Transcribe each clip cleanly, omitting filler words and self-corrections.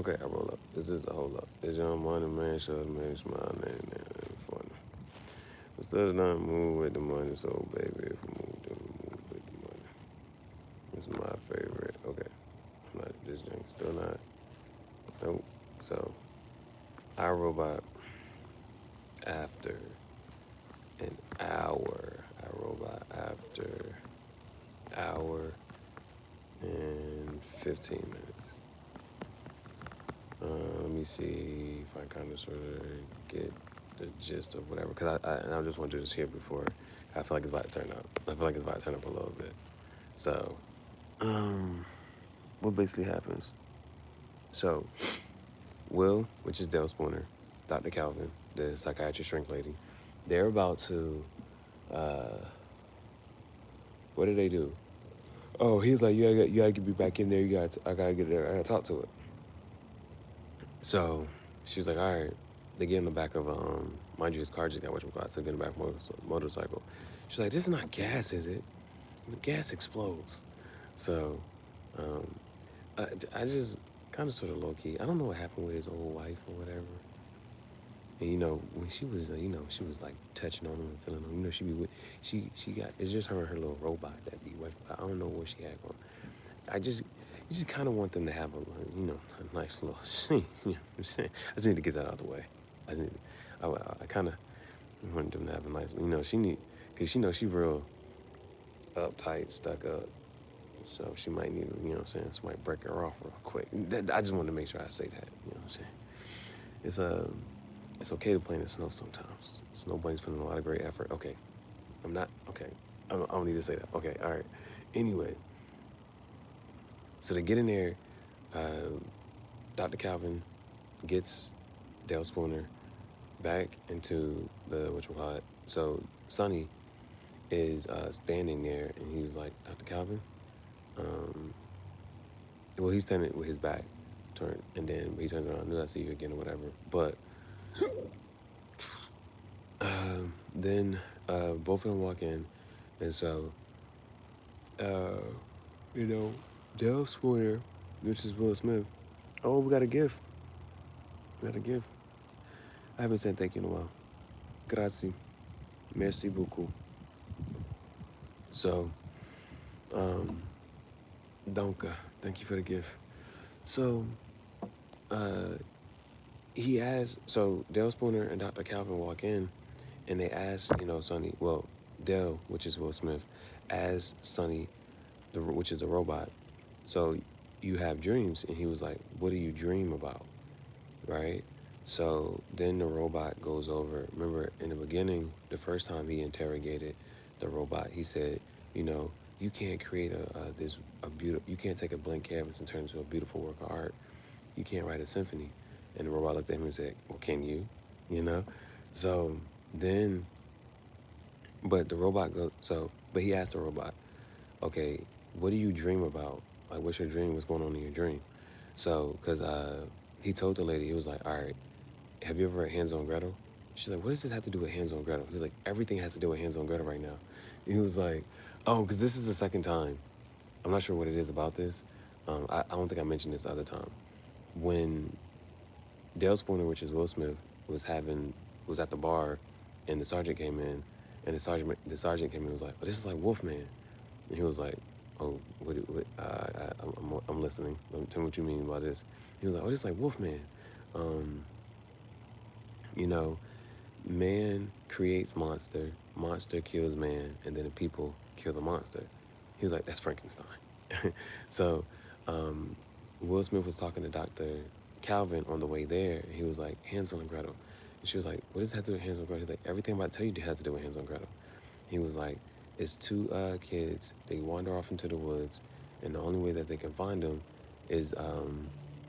Okay, I roll up. This is a hold up. This young money man showed me smile and funny. Instead of not move with the money, so baby, if we move, then we move with the money. This is my favorite. Okay, I'm not this drink still not. Nope. So I robot after an hour. I robot after hour and 15 minutes. Let me see if I kind of sort of get the gist of whatever, because I just want to do this here before. I feel like it's about to turn up. I feel like it's about to turn up a little bit. So, what basically happens? So, Will, which is Dale Spooner, Dr. Calvin, the psychiatrist shrink lady, they're about to, what do they do? Oh, he's like, you gotta get me back in there. I gotta get there. I gotta talk to it. So she was like, all right. They get in the back of mind you, his car just got whatchamacallit, so get in the back of a motorcycle. She's like, this is not gas, is it? And the gas explodes. So I just kind of sort of low key. I don't know what happened with his old wife or whatever. And when she was, she was like touching on him and feeling on him. She be with, she got, it's just her and her little robot that be with. I don't know what she had going. You just kind of want them to have a nice little scene. You know what I'm saying? I just need to get that out of the way. I kind of want them to have a nice, because she real uptight, stuck up. So she might need, somebody break her off real quick. I just wanted to make sure I say that, you know what I'm saying? It's okay to play in the snow sometimes. Snowboarding's putting in a lot of great effort. Okay, I don't need to say that. Okay, all right. Anyway, so they get in there. Dr. Calvin gets Dale Spooner back into the So Sonny is standing there, and he was like, Dr. Calvin. Well, he's standing with his back turned, and then he turns around. I knew I see you again or whatever. But then both of them walk in, and so Dale Spooner, which is Will Smith. Oh, we got a gift. I haven't said thank you in a while. Grazie. Merci beaucoup. So, Donka, thank you for the gift. So, Dale Spooner and Dr. Calvin walk in, and they ask, Sonny, well, Dale, which is Will Smith, asks Sonny, which is the robot, so you have dreams? And he was like, what do you dream about, right? So then the robot goes over. Remember, in the beginning, the first time he interrogated the robot, he said, you can't create you can't take a blank canvas and turn it into a beautiful work of art. You can't write a symphony. And the robot looked at him and said, well, can you? So then, but he asked the robot, okay, what do you dream about? Like, what's your dream? What's going on in your dream? So, because he told the lady, he was like, all right, have you ever read Hands on Gretel? She's like, what does this have to do with Hands on Gretel? He's like, everything has to do with Hands on Gretel right now. And he was like, oh, because this is the second time. I'm not sure what it is about this. I don't think I mentioned this the other time. When Dale Spooner, which is Will Smith, was at the bar, and the sergeant came in, and the sergeant came in and was like, oh, this is like Wolfman. And he was like, oh, I'm listening. Tell me what you mean by this. He was like, oh, this is like Wolfman. Man creates monster, monster kills man, and then the people kill the monster. He was like, that's Frankenstein. So Will Smith was talking to Dr. Calvin on the way there, and he was like, Hansel and Gretel. And she was like, what does that have to do with Hansel and Gretel? He's like, everything I'm about to tell you has to do with Hansel and Gretel. He was like, it's two kids. They wander off into the woods, and the only way that they can find them is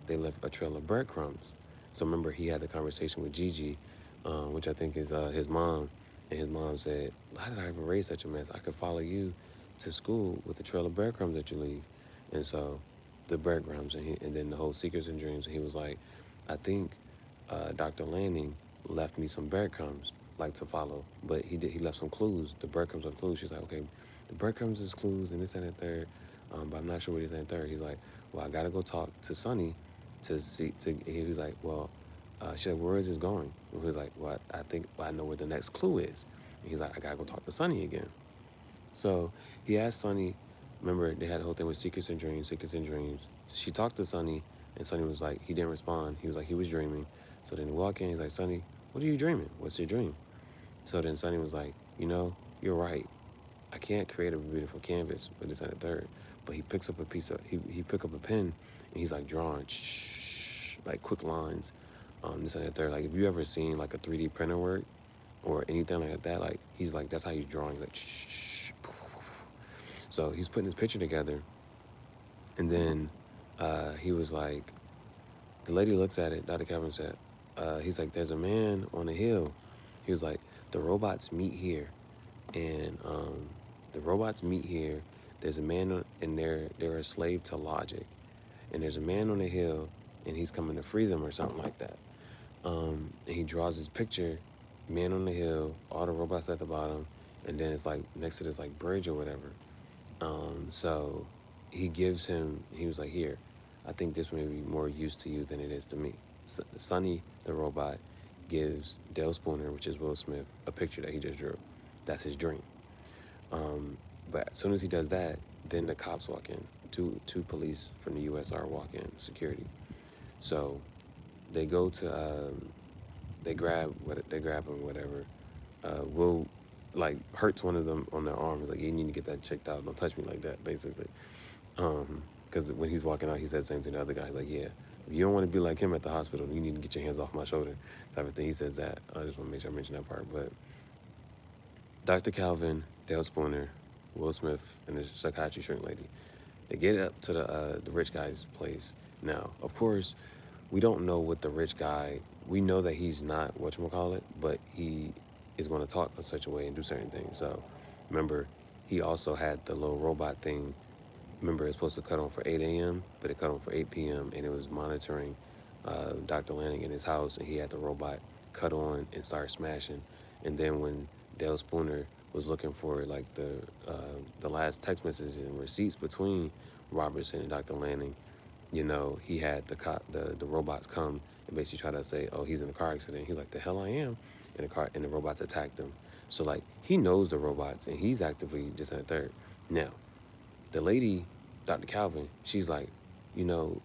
they left a trail of breadcrumbs. So remember, he had the conversation with Gigi, which I think is his mom, and his mom said, how did I ever raise such a mess? I could follow you to school with the trail of breadcrumbs that you leave. And so the breadcrumbs, and then the whole Secrets and Dreams, and he was like, I think Dr. Lanning left me some breadcrumbs like to follow, but he left some clues. The breadcrumbs are clues. She's like, okay, the breadcrumbs is clues and this and that third, but I'm not sure what he's and third. He's like, well, I gotta go talk to Sonny to see. To he was like, well, she's like, where is this going? And he was like, well, I think I know where the next clue is. And he's like, I gotta go talk to Sonny again. So he asked Sonny. Remember, they had the whole thing with secrets and dreams, secrets and dreams. She talked to Sonny, and Sonny was like, he didn't respond. He was like, he was dreaming. So then he walked in. He's like, Sonny, what are you dreaming? What's your dream? So then Sonny was like, you're right. I can't create a beautiful canvas with this and the third. But he picks up a piece of, he pick up a pen, and he's like drawing, like quick lines, this and the third. Like if you ever seen like a 3D printer work or anything like that, like he's like, that's how he's drawing, like so he's putting his picture together, and then he was like, the lady looks at it, Dr. Calvin said, he's like, there's a man on a hill. He was like, the robots meet here, and the robots meet here. There's a man, and they're a slave to logic, and there's a man on the hill, and he's coming to free them or something like that. And he draws his picture, man on the hill, all the robots at the bottom, and then it's like next to this like bridge or whatever. So he gives him, he was like, here, I think this may be more use to you than it is to me. Sonny, the robot, gives Dale Spooner, which is Will Smith, a picture that he just drew. That's his dream. But as soon as he does that, then the cops walk in. Two police from the USR walk in, security. So they go to, they grab him, whatever. Will like hurts one of them on their arm. He's like, you need to get that checked out. Don't touch me like that, basically. Because when he's walking out, he said the same thing to the other guy. Like, yeah, if you don't want to be like him at the hospital, you need to get your hands off my shoulder, type of thing. He says that. I just want to make sure I mention that part. But Dr. Calvin, Dale Spooner, Will Smith, and the psychiatry shrink lady, they get up to the rich guy's place. Now, of course, we don't know what the rich guy, we know that he's not whatchamacallit, but he is going to talk in such a way and do certain things. So remember, he also had the little robot thing. Remember, it's supposed to cut on for 8 a.m., but it cut on for 8 p.m., and it was monitoring Dr. Lanning in his house, and he had the robot cut on and start smashing. And then when Dale Spooner was looking for like the last text messages and receipts between Robertson and Dr. Lanning, he had the robots come and basically try to say, oh, he's in a car accident. He's like, the hell I am. In a car, and the robots attacked him. So like he knows the robots, and he's actively just in a third. Now, the lady, Dr. Calvin, she's like, the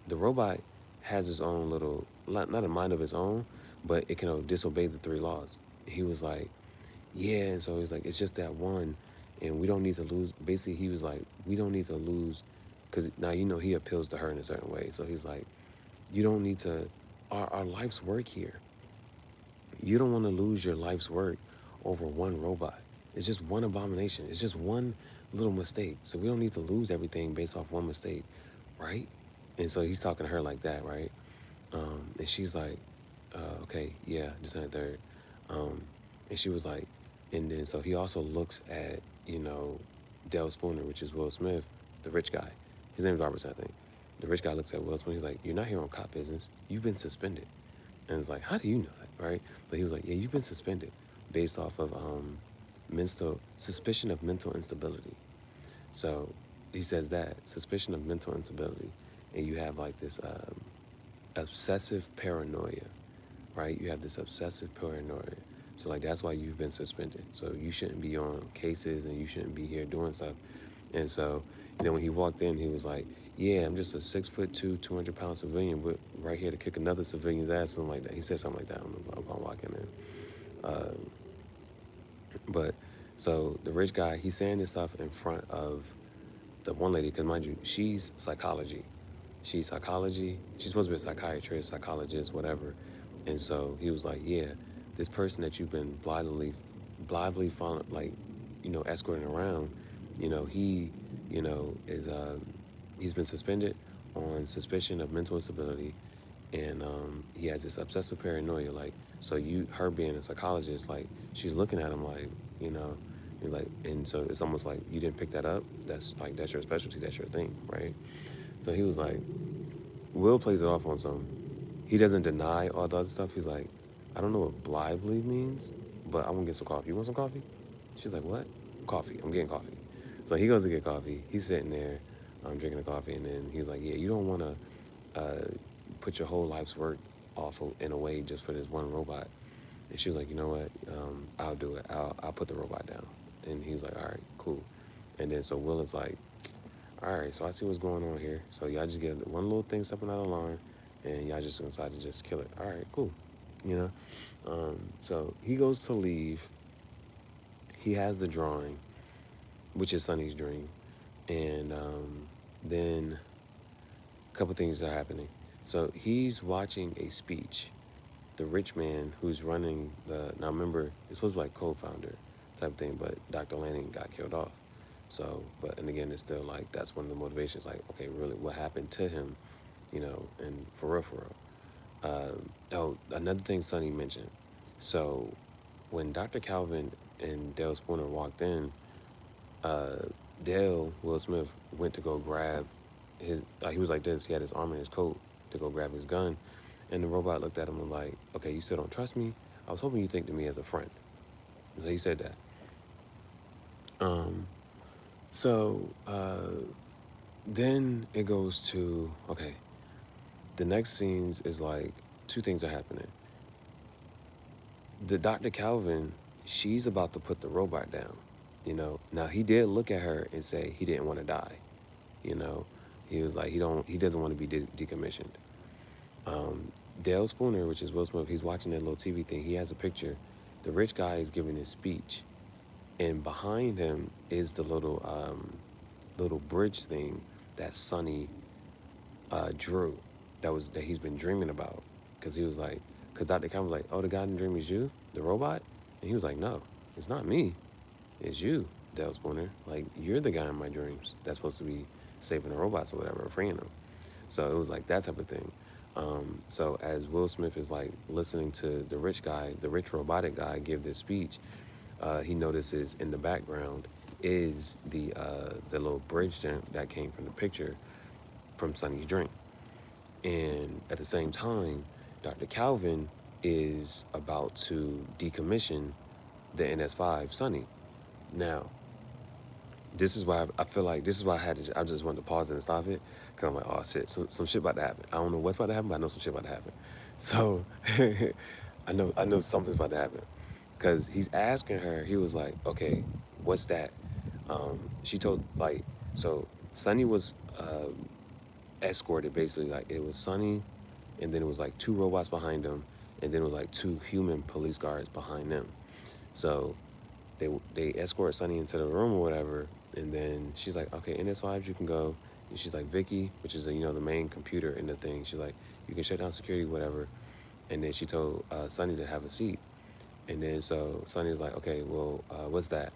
robot has his own little, not a mind of its own, but it can disobey the 3 laws. He was like, yeah, and so he's like, it's just that one, and we don't need to lose. Basically, he was like, we don't need to lose, because now he appeals to her in a certain way. So he's like, you don't need to, our life's work here. You don't want to lose your life's work over one robot. It's just one abomination. It's just one little mistake. So we don't need to lose everything based off one mistake, right? And so he's talking to her like that, right? And she's like, okay, yeah, this and the third. And she was like, and then so he also looks at, Dale Spooner, which is Will Smith, the rich guy. His name is Robertson, I think. The rich guy looks at Will Smith. He's like, you're not here on cop business. You've been suspended. And it's like, how do you know that, right? But he was like, yeah, you've been suspended based off of suspicion of mental instability. So he says that, suspicion of mental instability. And you have like this obsessive paranoia, right? You have this obsessive paranoia. So like that's why you've been suspended. So you shouldn't be on cases and you shouldn't be here doing stuff. And so, when he walked in, he was like, yeah, I'm just a 6'2", 200-pound civilian, but right here to kick another civilian's ass, something like that. He said something like that. I don't know about walking in. But so the rich guy, he's saying this stuff in front of the one lady, because mind you, she's psychology. She's psychology. She's supposed to be a psychiatrist, psychologist, whatever. And so he was like, yeah, this person that you've been blithely following, like, escorting around, he, is, he's been suspended on suspicion of mental instability, and he has this obsessive paranoia, like, so her being a psychologist, like, she's looking at him like, like, and so it's almost like, you didn't pick that up, that's your specialty, that's your thing, right? So he was like, Will plays it off on some, he doesn't deny all the other stuff. He's like, I don't know what blithely means, but I want to get some coffee. You want some coffee? She's like, what? Coffee. I'm getting coffee. So he goes to get coffee. He's sitting there, drinking the coffee, and then he's like, yeah, you don't want to uh, put your whole life's work off in a way just for this one robot. And she was like, you know what? I'll do it. I'll put the robot down. And he was like, all right, cool. And then so Will is like, all right, so I see what's going on here. So y'all just get one little thing stepping out of line, and y'all just decide to just kill it. All right, cool. You know. So he goes to leave. He has the drawing, which is Sonny's dream, and then a couple things are happening. So he's watching a speech. The rich man who's running the, now remember, it's supposed to be like co-founder type thing, but Dr. Lanning got killed off. So, but, and again, it's still like, that's one of the motivations, like, okay, really, what happened to him, you know, and for real, for real. Oh, another thing Sonny mentioned. So, when Dr. Calvin and Dale Spooner walked in, uh, Dale, Will Smith, went to go grab his, he was like this, he had his arm in his coat to go grab his gun. And the robot looked at him and like, okay, you still don't trust me? I was hoping you think to me as a friend. So he said that. So then it goes to, okay, the next scenes is like, two things are happening. The Dr. Calvin, she's about to put the robot down, you know. Now he did look at her and say he didn't want to die, you know. He was like, he doesn't want to be decommissioned. Dale Spooner, which is Will Smith, he's watching that little TV thing. He has a picture. The rich guy is giving his speech, and behind him is the little bridge thing that Sonny drew. That he's been dreaming about, because he was like, because Dr. Khan was like, oh, the guy in the dream is you, the robot, and he was like, no, it's not me, it's you, Dale Spooner. Like, you're the guy in my dreams that's supposed to be saving the robots or whatever, or freeing them. So it was like that type of thing. So as Will Smith is like listening to the rich robotic guy give this speech, he notices in the background is the little bridge that came from the picture from Sonny's dream. And at the same time, Dr. Calvin is about to decommission the NS5 Sonny. Now, this is why I feel like, this is why I just wanted to pause it and stop it, because I'm like, oh shit, some shit about to happen. I don't know what's about to happen, but I know some shit about to happen. So I know something's about to happen, because he's asking her. He was like, okay, what's that? She told, like, so Sonny was escorted, basically. Like, it was Sonny, and then it was like 2 robots behind him, and then it was like 2 human police guards behind them. So they escort Sonny into the room or whatever, and then she's like, okay, NS5, you can go. And she's like, Vicky, which is the main computer in the thing, she's like, you can shut down security, whatever. And then she told Sonny to have a seat. And then so Sonny's like, okay, well, what's that?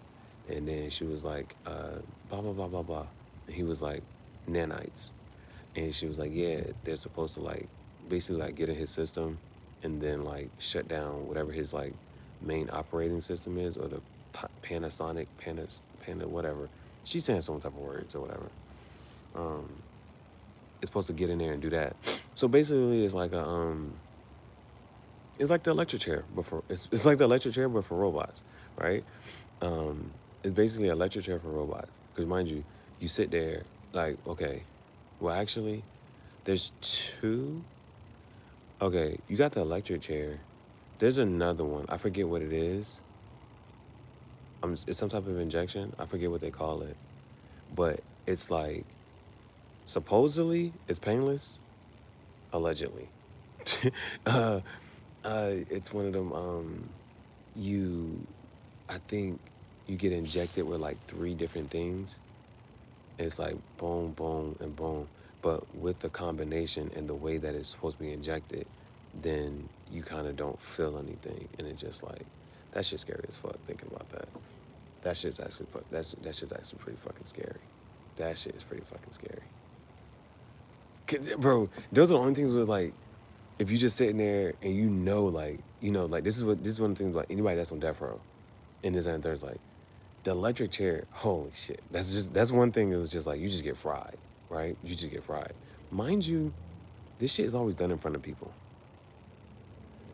And then she was like, blah, blah, blah, blah, blah. And he was like, nanites. And she was like, yeah, they're supposed to like basically like get in his system and then like shut down whatever his like main operating system is, or the Panasonic, Panda, whatever. She's saying some type of words or whatever. It's supposed to get in there and do that. So basically, it's like it's like the electric chair, but it's like the electric chair, but for robots, right? It's basically an electric chair for robots. Because mind you, you sit there like, okay, well actually, there's 2. Okay, you got the electric chair. There's another one. I forget what it is. It's some type of injection. I forget what they call it. But it's like, supposedly, it's painless. Allegedly. It's one of them, I think you get injected with like 3 different things. It's like boom, boom, and boom. But with the combination and the way that it's supposed to be injected, then you kind of don't feel anything. And it just like, that shit's scary as fuck thinking about that. That shit's actually pretty fucking scary. That shit is pretty fucking scary. 'Cause, bro, those are the only things with like, if you just sitting there and like this is one of the things about anybody that's on death row in this and there's like the electric chair. Holy shit, that's one thing that was just like, you just get fried, right? You just get fried. Mind you, this shit is always done in front of people.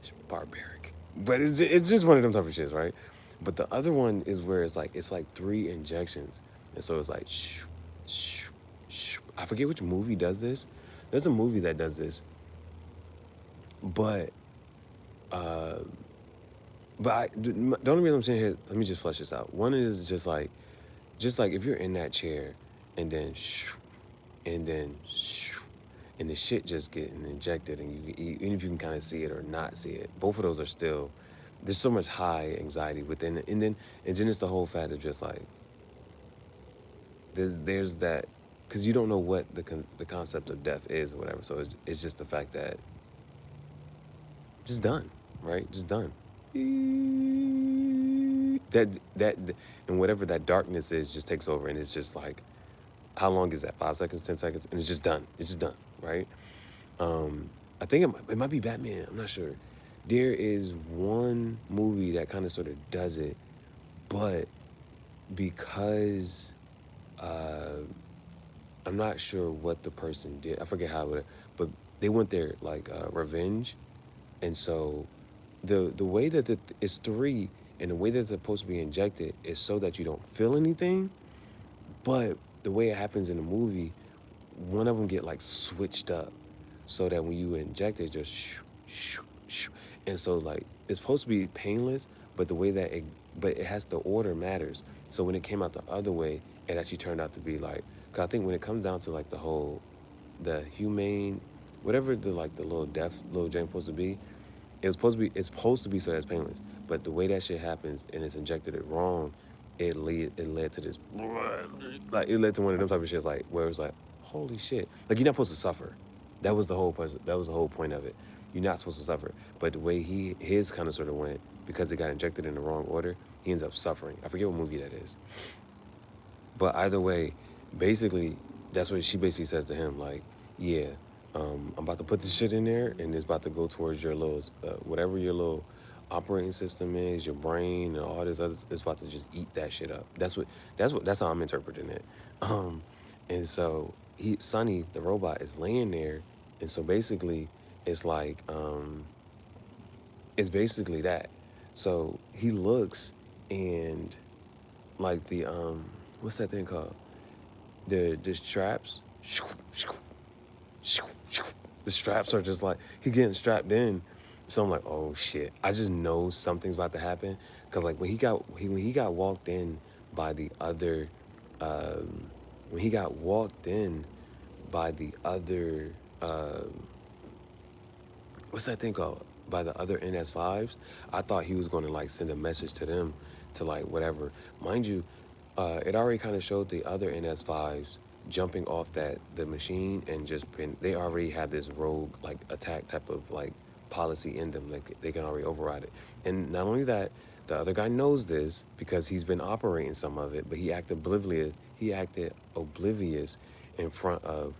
It's barbaric, but it's just one of them type of shits, right? But the other one is where it's like 3 injections, and so it's like shoo, shoo, shoo. I forget which movie does this. There's a movie that does this, but uh, the only reason I'm saying here, let me just flesh this out. One is just like if you're in that chair, and then shoo, and then shoo, and the shit just getting injected, and even if you can kind of see it or not see it, both of those are still. There's so much high anxiety within it, and then it's the whole fact of just like there's that, because you don't know what the concept of death is or whatever. So it's just the fact that just done, right? Just done. That that and whatever that darkness is just takes over, and it's just like, how long is that? 5 seconds, 10 seconds, and it's just done. It's just done, right? I think it might be Batman. I'm not sure. There is one movie that kind of sort of does it, but because uh, I'm not sure what the person did. I forget how it, but they went there like revenge, and so the way that it's three, and the way that they're supposed to be injected is so that you don't feel anything. But the way it happens in the movie, one of them get like switched up, so that when you inject it, just shoo, shoo, shoo. And so like it's supposed to be painless, but the way that but it has, the order matters. So when it came out the other way, it actually turned out to be like, cause I think when it comes down to like the humane, whatever the like the little death little Jane supposed to be, it's supposed to be so that's painless. But the way that shit happens and it's injected it wrong, it led to this, like it led to one of them type of shits like where it was like, holy shit, like you're not supposed to suffer. That was the whole person. That was the whole point of it. You're not supposed to suffer. But the way his kind of sort of went, because it got injected in the wrong order, he ends up suffering. I forget what movie that is. But either way, basically, that's what she basically says to him. Like, yeah, I'm about to put this shit in there, and it's about to go towards your little, whatever your little operating system is, your brain, and all this other. It's about to just eat that shit up. That's how I'm interpreting it. Um, and so Sonny, the robot, is laying there, and so basically, it's like, it's basically that. So he looks, and like what's that thing called? The straps. The straps are just like, he getting strapped in. So I'm like, oh shit. I just know something's about to happen. Cause like when he got walked in by the other, um, when he got walked in by the other, what's that thing called? By the other NS5s, I thought he was going to like send a message to them to like whatever. Mind you, it already kind of showed the other NS5s jumping off the machine and just they already have this rogue like attack type of like policy in them. Like they can already override it. And not only that, the other guy knows this because he's been operating some of it, but he acted oblivious. He acted oblivious in front of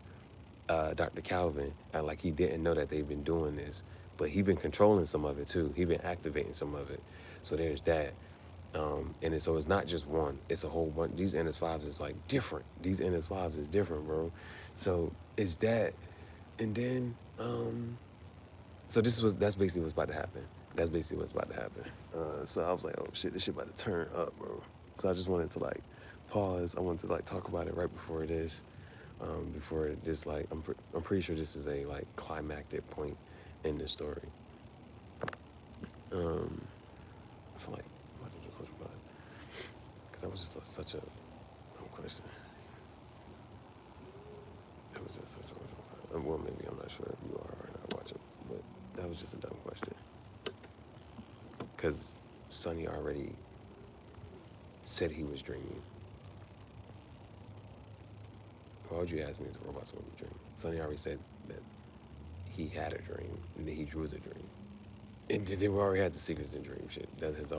Dr. Calvin, and like he didn't know that they've been doing this, but he been controlling some of it too. He been activating some of it. So there's that. So it's not just one, it's a whole bunch. These NS5s is like different. These NS5s is different, bro. So it's that. And then, so that's basically what's about to happen. That's basically what's about to happen. So I was like, oh shit, this shit about to turn up, bro. So I just wanted to like pause. I wanted to like talk about it right before it is. Before it just like, I'm pretty sure this is a like climactic point in the story. I feel like, what did you question about? Because that was just such a dumb question. That was just such a, well, maybe I'm not sure if you are or not watching, but that was just a dumb question. Because Sonny already said he was dreaming. Why would you ask me if the robot's going to be dreaming? Sonny already said that he had a dream and that he drew the dream. And then we already had the secrets and dream shit. That has